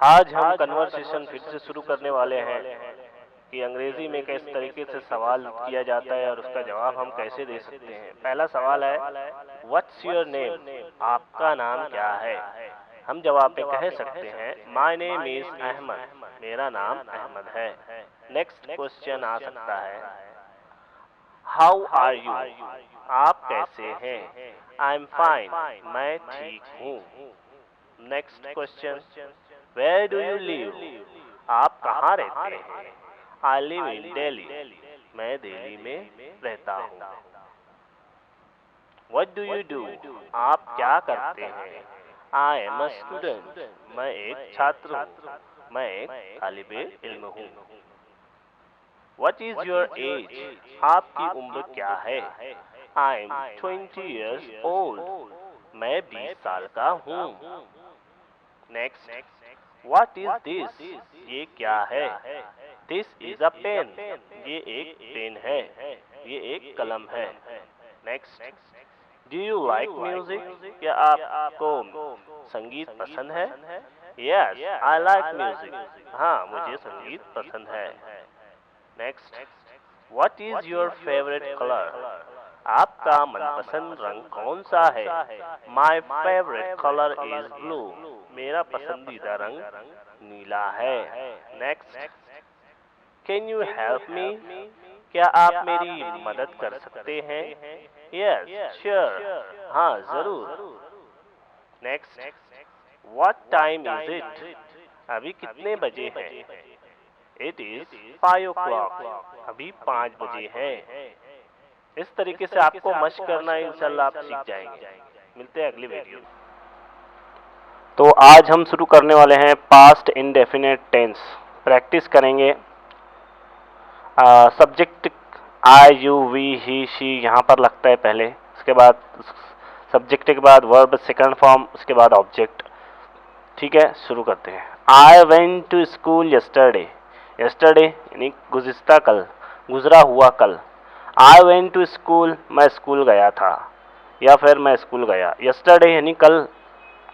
आज हम कन्वर्सेशन फिर से शुरू करने वाले हैं कि अंग्रेजी में किस तरीके से सवाल किया जाता है और उसका जवाब हम कैसे दे सकते हैं। पहला सवाल है, व्हाट्स योर नेम? आपका नाम क्या है? हम जवाब में कह सकते हैं, माय नेम इज अहमद, मेरा नाम अहमद है। नेक्स्ट क्वेश्चन आ सकता है, हाउ आर यू? आप कैसे हैं? आई एम फाइन, मैं ठीक हूँ। Next question, where do you live? आप कहाँ रहते हैं? आई लिव इन दिल्ली, मैं दिल्ली में रहता हूँ। What do you do? आप क्या करते हैं? आई एम अ स्टूडेंट, मैं एक छात्र हूँ, मैं एक तालिबे इल्म हूँ। What is your age? आपकी उम्र क्या है? आई एम 20 years old, मैं 20 साल का हूँ। Next, what is this? ये क्या है? दिस इज अ पेन, ये एक पेन है, ये एक कलम है। Next, do you like music? क्या आपको संगीत पसंद है? यस, आई लाइक म्यूजिक, हाँ मुझे संगीत पसंद है। Next, what is your favourite colour? आपका मनपसंद रंग कौन सा है? My favourite colour is blue, मेरा पसंदीदा रंग नीला है। Next, can you help me? क्या आप मेरी मदद कर सकते हैं? यस श्योर, हाँ जरूर। Next, what time is it? अभी कितने बजे हैं? इट इज 5 o'clock, अभी 5 बजे हैं। इस तरीके से आपको मशक करना है, इंशाल्लाह आप सीख जाएंगे। मिलते हैं अगली वीडियो। तो आज हम शुरू करने वाले हैं पास्ट इंडेफिनिट टेंस। प्रैक्टिस करेंगे। Subject I you we he she यहाँ पर लगता है पहले, उसके बाद सब्जेक्ट के बाद वर्ब सेकंड फॉर्म, उसके बाद ऑब्जेक्ट। ठीक है, शुरू करते हैं। I went to school yesterday. Yesterday यानी गुज़िश्ता कल, गुजरा हुआ कल। आई वेंट टू स्कूल, मैं स्कूल गया था या फिर मैं स्कूल गया। यस्टरडे यानी कल,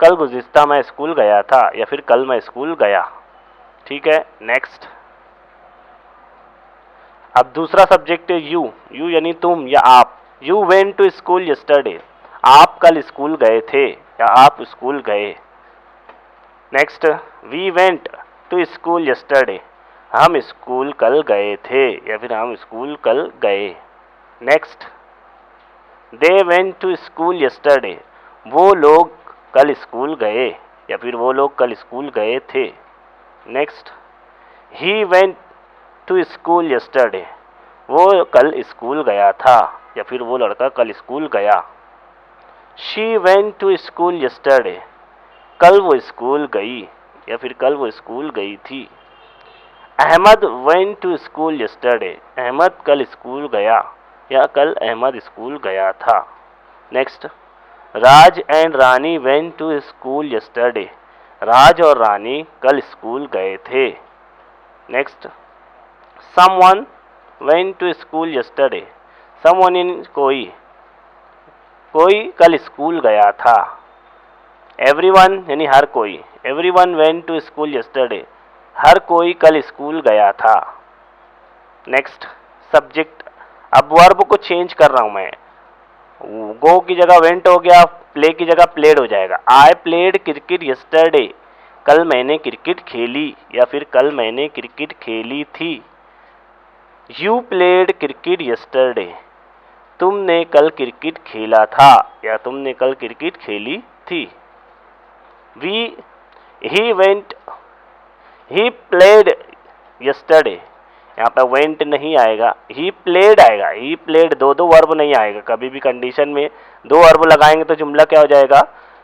कल गुज़िश्ता मैं स्कूल गया था या फिर कल मैं स्कूल गया। ठीक है, नेक्स्ट। अब दूसरा सब्जेक्ट है यू। यू यानी तुम या आप। You went to school yesterday, आप कल स्कूल गए थे या आप स्कूल गए। Next, we went to school yesterday, हम स्कूल कल गए थे या फिर हम स्कूल कल गए। Next, they went to school yesterday, वो लोग कल स्कूल गए या फिर वो लोग कल स्कूल गए थे। Next, he went to school yesterday, वो कल स्कूल गया था या फिर वो लड़का कल स्कूल गया। She went to school yesterday, कल वो स्कूल गई या फिर कल वो स्कूल गई थी। Ahmad went to school yesterday, Ahmad कल स्कूल गया या कल अहमद स्कूल गया था। Next, Raj and Rani went to school yesterday, Raj और रानी कल स्कूल गए थे। Next, someone went to school yesterday, someone इन कोई, कोई कल स्कूल गया था। एवरीवन यानी हर कोई, everyone went to school yesterday, हर कोई कल स्कूल गया था। Next, subject. अब वर्ब को चेंज कर रहा हूं मैं, गो की जगह वेंट हो गया, प्ले की जगह प्लेड हो जाएगा। आई प्लेड क्रिकेट यस्टरडे, कल मैंने क्रिकेट खेली या फिर कल मैंने क्रिकेट खेली थी। यू प्लेड क्रिकेट यस्टरडे, तुमने कल क्रिकेट खेला था या तुमने कल क्रिकेट खेली थी। He went, he played yesterday, यहाँ पे वेंट नहीं आएगा, ही प्लेड आएगा। ही प्लेड, दो दो वर्ब नहीं आएगा। कभी भी कंडीशन में दो वर्ब लगाएंगे तो जुमला क्या हो जाएगा,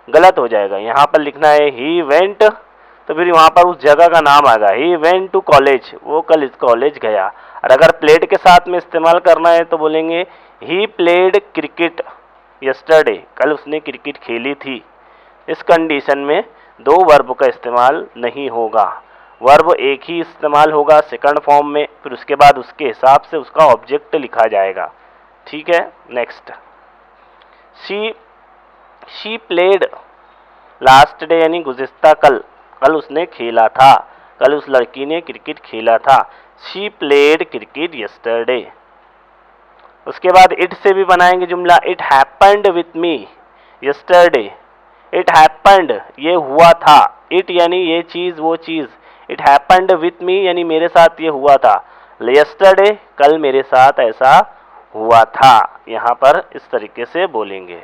गलत हो जाएगा। यहाँ पर लिखना है ही वेंट, तो फिर वहाँ पर उस जगह का नाम आएगा। ही वेंट टू कॉलेज, वो कल कॉलेज गया। और अगर प्लेड के साथ में इस्तेमाल करना है तो बोलेंगे ही प्लेड क्रिकेट यस्टरडे, कल उसने क्रिकेट खेली थी। इस कंडीशन में दो वर्ब का इस्तेमाल नहीं होगा, वर्ब एक ही इस्तेमाल होगा सेकंड फॉर्म में, फिर उसके बाद उसके हिसाब से उसका ऑब्जेक्ट लिखा जाएगा। ठीक है, next. She played last day यानी गुज़िश्ता कल, कल उसने खेला था, कल उस लड़की ने क्रिकेट खेला था। She played cricket yesterday. उसके बाद इट से भी बनाएंगे जुमला, it happened with me yesterday. It happened ये हुआ था, इट यानी ये चीज वो चीज, इट हैपेंड विथ मी यानी मेरे साथ ये हुआ था। यस्टरडे कल मेरे साथ ऐसा हुआ था। यहाँ पर इस तरीके से बोलेंगे।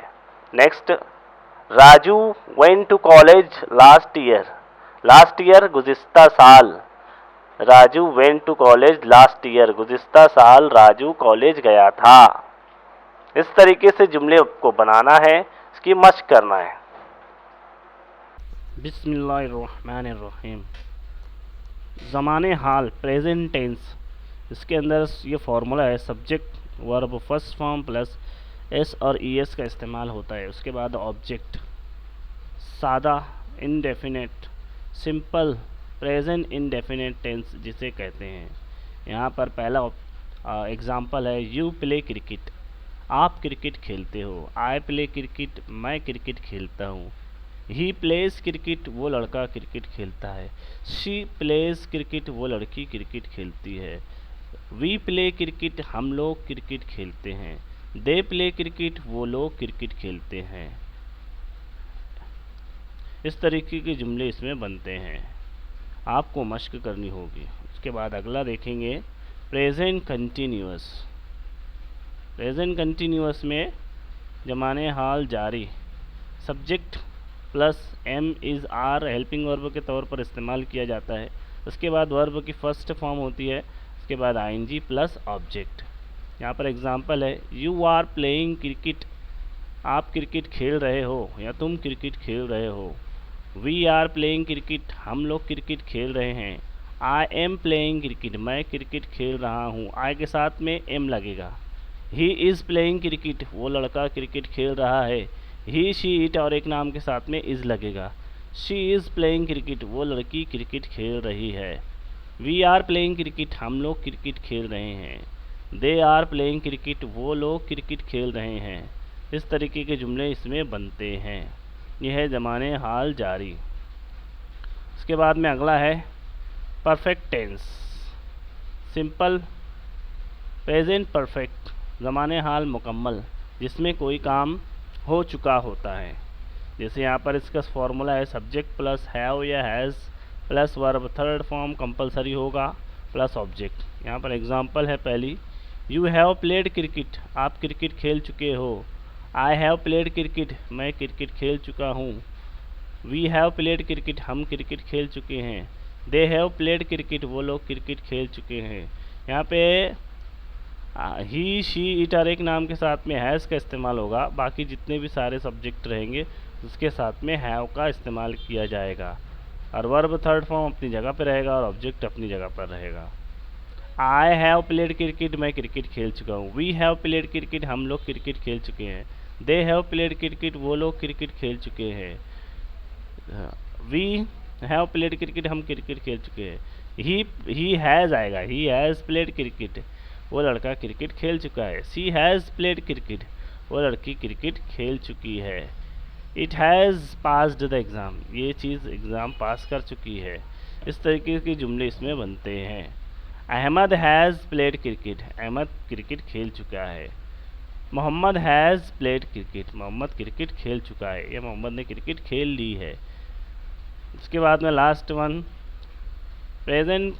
Next, Raju went to college last year. Last year गुज़िस्ता साल। Raju went to college last year, गुज़िस्ता साल राजू कॉलेज गया था। इस तरीके से जुमले को बनाना है, इसकी मशक करना है। बिस्मिल्लाहिर्रहमानिर्रहीम। ज़माने हाल प्रेजेंट टेंस, इसके अंदर ये फार्मूला है subject verb first form plus S और ई एस का इस्तेमाल होता है। उसके बाद ऑब्जेक्ट सादा indefinite simple present indefinite tense जिसे कहते हैं। यहाँ पर पहला एग्जांपल है यू प्ले क्रिकेट, आप क्रिकेट खेलते हो। आई प्ले क्रिकेट, मैं क्रिकेट खेलता हूँ। ही प्लेज क्रिकेट, वो लड़का क्रिकेट खेलता है। शी प्लेज क्रिकेट, वो लड़की क्रिकेट खेलती है। वी प्ले क्रिकेट, हम लोग क्रिकेट खेलते हैं। दे प्ले क्रिकेट, वो लोग क्रिकेट खेलते हैं। इस तरीके के जुमले इसमें बनते हैं, आपको मशक करनी होगी। उसके बाद अगला देखेंगे प्रेजेंट कंटिन्यूअस। प्रेजेंट कंटिन्यूअस में ज़माने हाल जारी subject plus am is are helping verb के तौर पर इस्तेमाल किया जाता है। उसके बाद वर्ब की फर्स्ट फॉर्म होती है, उसके बाद आईएनजी प्लस ऑब्जेक्ट। यहाँ पर एग्जांपल है यू आर प्लेइंग क्रिकेट, आप क्रिकेट खेल रहे हो या तुम क्रिकेट खेल रहे हो। वी आर प्लेइंग क्रिकेट, हम लोग क्रिकेट खेल रहे हैं। आई एम प्लेइंग क्रिकेट, मैं क्रिकेट खेल रहा हूँ। आई के साथ में एम लगेगा। ही इज़ प्लेइंग क्रिकेट, वो लड़का क्रिकेट खेल रहा है। ही शी इट और एक नाम के साथ में इज़ लगेगा। शी इज़ प्लेइंग क्रिकेट, वो लड़की क्रिकेट खेल रही है। वी आर प्लेइंग क्रिकेट, हम लोग क्रिकेट खेल रहे हैं। दे आर प्लेइंग क्रिकेट, वो लोग क्रिकेट खेल रहे हैं। इस तरीके के जुमले इसमें बनते हैं। यह है ज़माने हाल जारी। उसके बाद में अगला है perfect tense. Simple present perfect, ज़माने हाल मुकम्मल जिसमें कोई काम हो चुका होता है। जैसे यहाँ पर इसका फॉर्मूला है सब्जेक्ट प्लस हैव या has plus verb third form compulsory होगा प्लस ऑब्जेक्ट। यहाँ पर एग्जांपल है पहली, यू हैव प्लेड क्रिकेट, आप क्रिकेट खेल चुके हो। आई हैव प्लेड क्रिकेट, मैं क्रिकेट खेल चुका हूँ। वी हैव प्लेड क्रिकेट, हम क्रिकेट खेल चुके हैं। दे हैव प्लेड क्रिकेट, वो लोग क्रिकेट खेल चुके हैं। यहाँ पे ही शी इट और एक नाम के साथ में हैज़ का इस्तेमाल होगा। बाकी जितने भी सारे सब्जेक्ट रहेंगे उसके साथ में हैव का इस्तेमाल किया जाएगा और वर्ब थर्ड फॉर्म अपनी जगह पर रहेगा और ऑब्जेक्ट अपनी जगह पर रहेगा। आई हैव प्लेड क्रिकेट, मैं क्रिकेट खेल चुका हूँ। वी हैव प्लेड क्रिकेट, हम लोग क्रिकेट खेल चुके हैं। दे हैव प्लेड क्रिकेट, वो लोग क्रिकेट खेल चुके हैं। वी हैव प्लेड क्रिकेट, हम क्रिकेट खेल चुके हैं। ही हैज़ आएगा, ही हैज़ प्लेड क्रिकेट, वो लड़का क्रिकेट खेल चुका है। शी हैज़ प्लेड क्रिकेट, वो लड़की क्रिकेट खेल चुकी है। It has passed the exam, ये चीज़ एग्ज़ाम पास कर चुकी है। इस तरीके के जुमले इसमें बनते हैं। Ahmed has played cricket, Ahmed cricket खेल चुका है। Mohammed has played cricket, Mohammed cricket खेल चुका है या मोहम्मद ने क्रिकेट खेल ली है। उसके बाद में last one present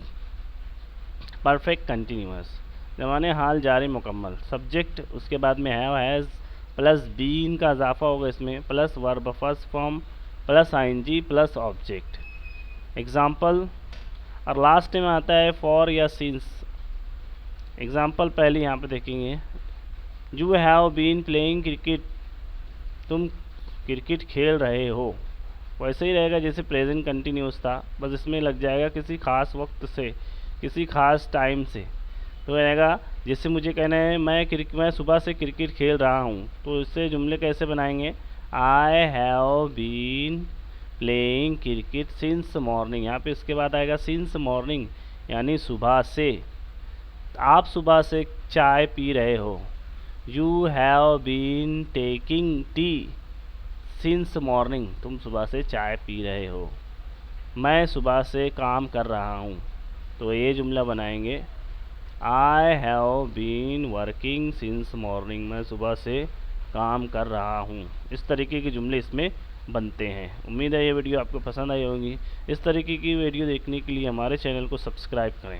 perfect continuous, ज़माने हाल जारी मुकम्मल सब्जेक्ट, उसके बाद में हैव हैज़ प्लस बीन का इजाफा होगा इसमें plus verb first form plus ING plus object. Example और लास्ट में आता है फॉर या सिंस। एग्जाम्पल पहले यहाँ पे देखेंगे, you have been playing cricket, तुम क्रिकेट खेल रहे हो। वैसे ही रहेगा जैसे प्रेजेंट कंटिन्यूस था, बस इसमें लग जाएगा किसी खास वक्त से, किसी खास टाइम से। तो रहेगा जैसे मुझे कहना है मैं सुबह से क्रिकेट खेल रहा हूँ, तो इससे जुमले कैसे बनाएंगे, I have been playing cricket since morning. यहाँ पे इसके बाद आएगा सिंस मॉर्निंग यानी सुबह से। आप सुबह से चाय पी रहे हो। You have been taking tea since morning, तुम सुबह से चाय पी रहे हो। मैं सुबह से काम कर रहा हूँ, तो ये जुमला बनाएंगे I have been working since morning. मैं सुबह से काम कर रहा हूँ। इस तरीके के जुमले इसमें बनते हैं। उम्मीद है ये वीडियो आपको पसंद आई होगी। इस तरीके की वीडियो देखने के लिए हमारे चैनल को सब्सक्राइब करें।